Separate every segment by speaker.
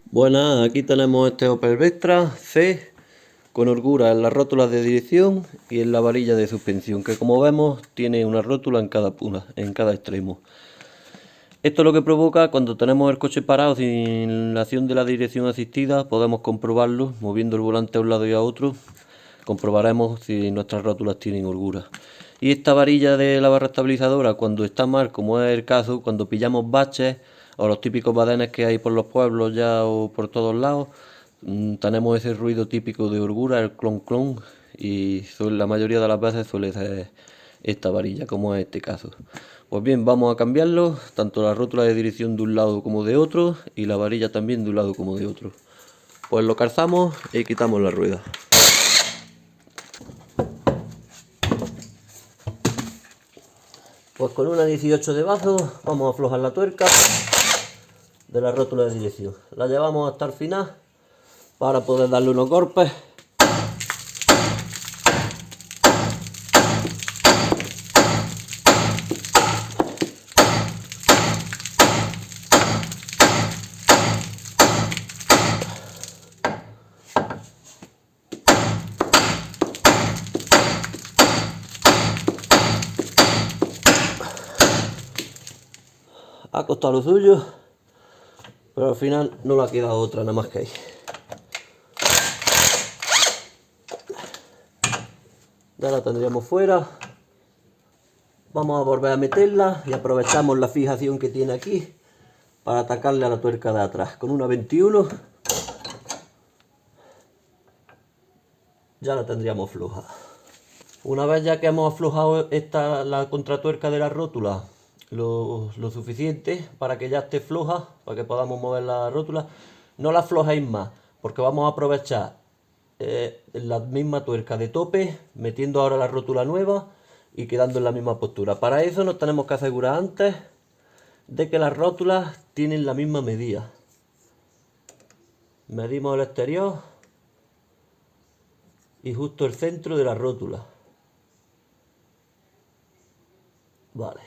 Speaker 1: Buenas, aquí tenemos este Opel Vectra C con holgura en las rótulas de dirección y en la varilla de suspensión, que como vemos tiene una rótula en cada extremo. Esto es lo que provoca cuando tenemos el coche parado sin la acción de la dirección asistida. Podemos comprobarlo moviendo el volante a un lado y a otro. Comprobaremos si nuestras rótulas tienen holgura. Y esta varilla de la barra estabilizadora, cuando está mal, como es el caso, cuando pillamos baches o los típicos badenes que hay por los pueblos ya o por todos lados, tenemos ese ruido típico de holgura, el clon clon, y la mayoría de las veces suele ser esta varilla, como es este caso. Pues bien, vamos a cambiarlo, tanto la rótula de dirección de un lado como de otro, y la varilla también de un lado como de otro. Pues lo calzamos y quitamos la rueda. Pues con una 18 debajo vamos a aflojar la tuerca de la rótula de dirección. La llevamos hasta el final para poder darle unos golpes. Ha costado lo suyo, pero al final no le ha quedado otra nada más que ahí. Ya la tendríamos fuera. Vamos a volver a meterla y aprovechamos la fijación que tiene aquí para atacarle a la tuerca de atrás. Con una 21 ya la tendríamos floja. Una vez ya que hemos aflojado la contratuerca de la rótula lo suficiente para que ya esté floja, para que podamos mover la rótula, no la aflojéis más, porque vamos a aprovechar la misma tuerca de tope, metiendo ahora la rótula nueva y quedando en la misma postura. Para eso nos tenemos que asegurar antes de que las rótulas tienen la misma medida. Medimos el exterior y justo el centro de la rótula. Vale.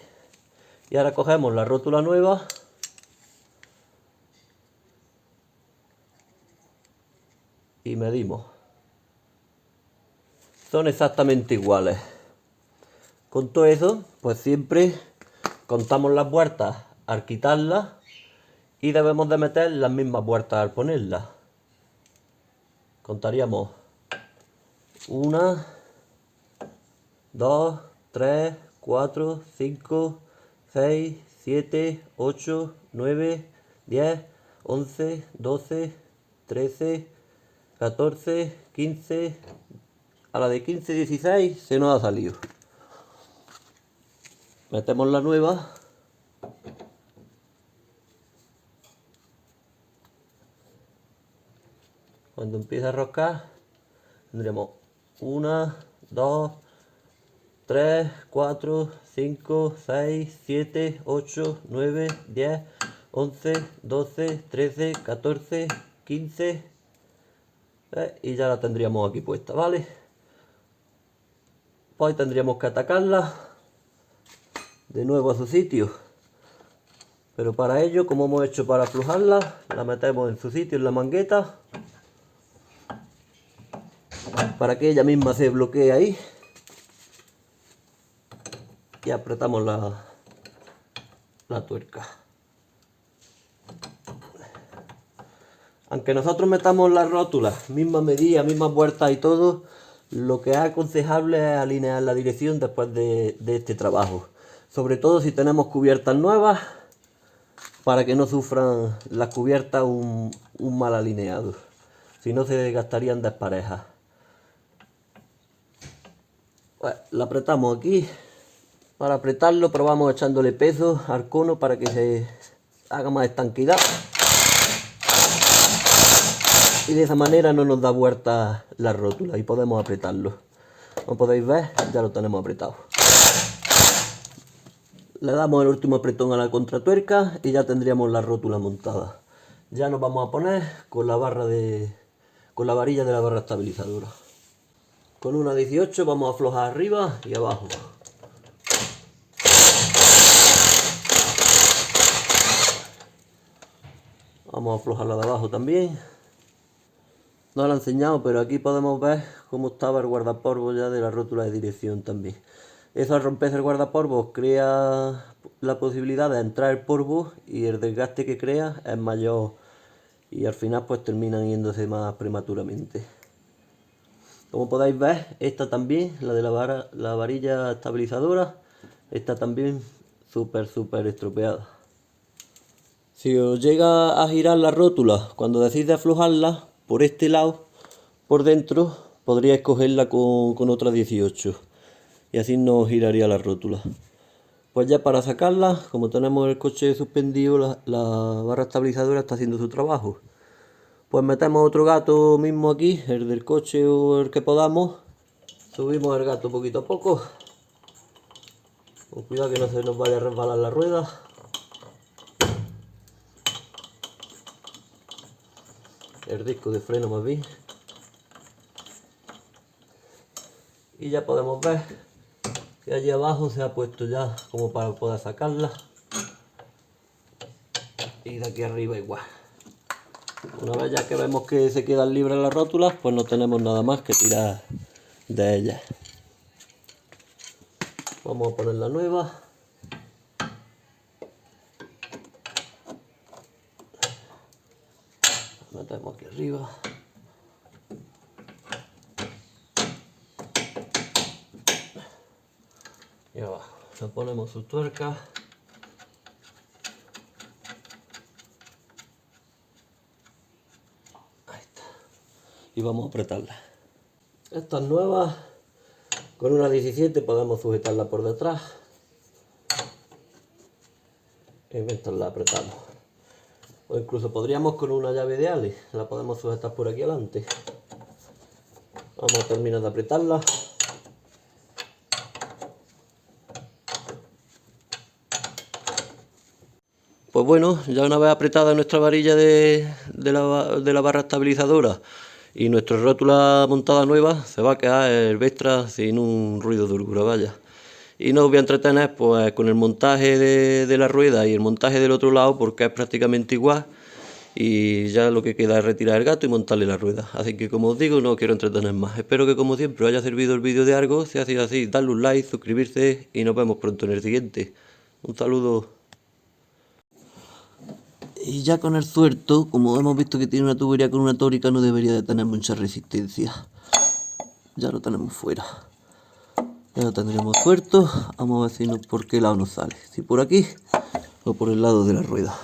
Speaker 1: Y ahora cogemos la rótula nueva y medimos. Son exactamente iguales. Con todo eso, pues siempre contamos las vueltas al quitarlas y debemos de meter las mismas vueltas al ponerlas. Contaríamos 1, 2, 3, 4, 5, 6, 7, 8, 9, 10, 11, 12, 13, 14, 15, a la de 15, 16 se nos ha salido. Metemos la nueva. Cuando empiece a roscar, tendremos 1, 2, 3, 4, 5, 6, 7, 8, 9, 10, 11, 12, 13, 14, 15 y ya la tendríamos aquí puesta, ¿vale? Pues tendríamos que atacarla de nuevo a su sitio, pero para ello, como hemos hecho para aflojarla, la metemos en su sitio en la mangueta para que ella misma se bloquee ahí. Y apretamos la tuerca. Aunque nosotros metamos las rótulas, misma medida, mismas vueltas y todo, lo que es aconsejable es alinear la dirección después de este trabajo. Sobre todo si tenemos cubiertas nuevas, para que no sufran las cubiertas un mal alineado. Si no, se desgastarían desparejas. Pues la apretamos aquí. Para apretarlo probamos echándole peso al cono para que se haga más estanquidad. Y de esa manera no nos da vuelta la rótula y podemos apretarlo. Como podéis ver, ya lo tenemos apretado. Le damos el último apretón a la contratuerca y ya tendríamos la rótula montada. Ya nos vamos a poner con la varilla de la barra estabilizadora. Con una 18 vamos a aflojar arriba y abajo. Vamos a aflojar la de abajo también. No la he enseñado, pero aquí podemos ver cómo estaba el guardapolvo ya de la rótula de dirección también. Eso, al romperse el guardapolvo, crea la posibilidad de entrar el polvo y el desgaste que crea es mayor y al final pues terminan yéndose más prematuramente. Como podéis ver, esta también, la de la varilla estabilizadora, está también súper estropeada. Si os llega a girar la rótula cuando decís de aflojarla, por este lado, por dentro, podríais cogerla con otra 18 y así no giraría la rótula. Pues ya para sacarla, como tenemos el coche suspendido, la barra estabilizadora está haciendo su trabajo. Pues metemos otro gato mismo aquí, el del coche o el que podamos. Subimos el gato poquito a poco. Con cuidado que no se nos vaya a resbalar la rueda. El disco de freno más bien. Y ya podemos ver que allí abajo se ha puesto ya como para poder sacarla. Y de aquí arriba igual. Una vez ya que vemos que se quedan libres las rótulas, pues no tenemos nada más que tirar de ellas. Vamos a poner la nueva. La metemos aquí arriba. Y abajo. Le ponemos su tuerca. Ahí está. Y vamos a apretarla. Estas nuevas, con una 17 podemos sujetarla por detrás. Y mientras la apretamos. O incluso podríamos con una llave de ale, la podemos sujetar por aquí adelante. Vamos a terminar de apretarla. Pues bueno, ya una vez apretada nuestra varilla de la barra estabilizadora y nuestra rótula montada nueva, se va a quedar el Vectra sin un ruido de holgura, vaya. Y no os voy a entretener pues con el montaje de la rueda y el montaje del otro lado, porque es prácticamente igual. Y ya lo que queda es retirar el gato y montarle la rueda. Así que, como os digo, no os quiero entretener más. Espero que, como siempre, os haya servido el vídeo de algo. Si ha sido así, dadle un like, suscribirse y nos vemos pronto en el siguiente. Un saludo. Y ya con el suelto, como hemos visto que tiene una tubería con una tórica, no debería de tener mucha resistencia. Ya lo tenemos fuera. Ya lo tendremos suelto. Vamos a ver si por qué lado nos sale. Si por aquí o por el lado de la rueda.